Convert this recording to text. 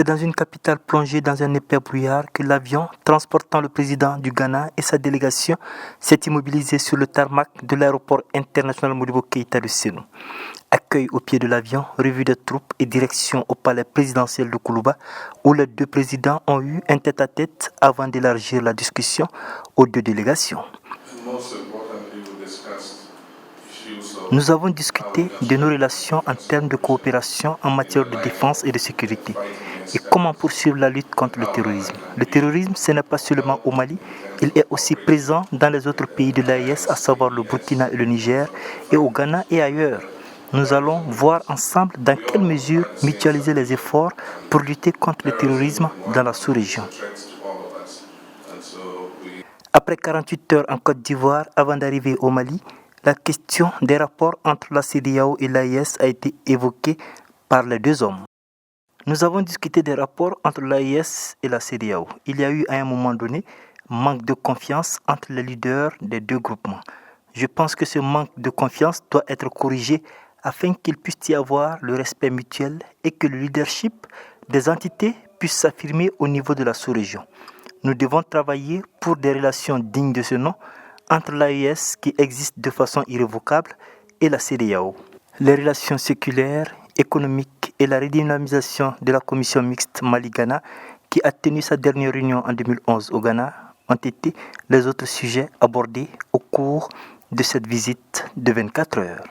C'est dans une capitale plongée dans un épais brouillard que l'avion transportant le président du Ghana et sa délégation s'est immobilisé sur le tarmac de l'aéroport international Modibo Keïta de Sénou. Accueil au pied de l'avion, revue des troupes et direction au palais présidentiel de Koulouba où les deux présidents ont eu un tête-à-tête avant d'élargir la discussion aux deux délégations. Nous avons discuté de nos relations en termes de coopération en matière de défense et de sécurité et comment poursuivre la lutte contre le terrorisme. Le terrorisme, ce n'est pas seulement au Mali, il est aussi présent dans les autres pays de l'AES, à savoir le Burkina et le Niger, et au Ghana et ailleurs. Nous allons voir ensemble dans quelle mesure mutualiser les efforts pour lutter contre le terrorisme dans la sous-région. Après 48 heures en Côte d'Ivoire, avant d'arriver au Mali, la question des rapports entre la CEDEAO et l'AES a été évoquée par les deux hommes. Nous avons discuté des rapports entre l'AES et la CEDEAO. Il y a eu à un moment donné manque de confiance entre les leaders des deux groupements. Je pense que ce manque de confiance doit être corrigé afin qu'il puisse y avoir le respect mutuel et que le leadership des entités puisse s'affirmer au niveau de la sous-région. Nous devons travailler pour des relations dignes de ce nom entre l'AES qui existe de façon irrévocable et la CEDEAO. Les relations séculaires, économiques et la redynamisation de la commission mixte Mali-Ghana qui a tenu sa dernière réunion en 2011 au Ghana ont été les autres sujets abordés au cours de cette visite de 24 heures.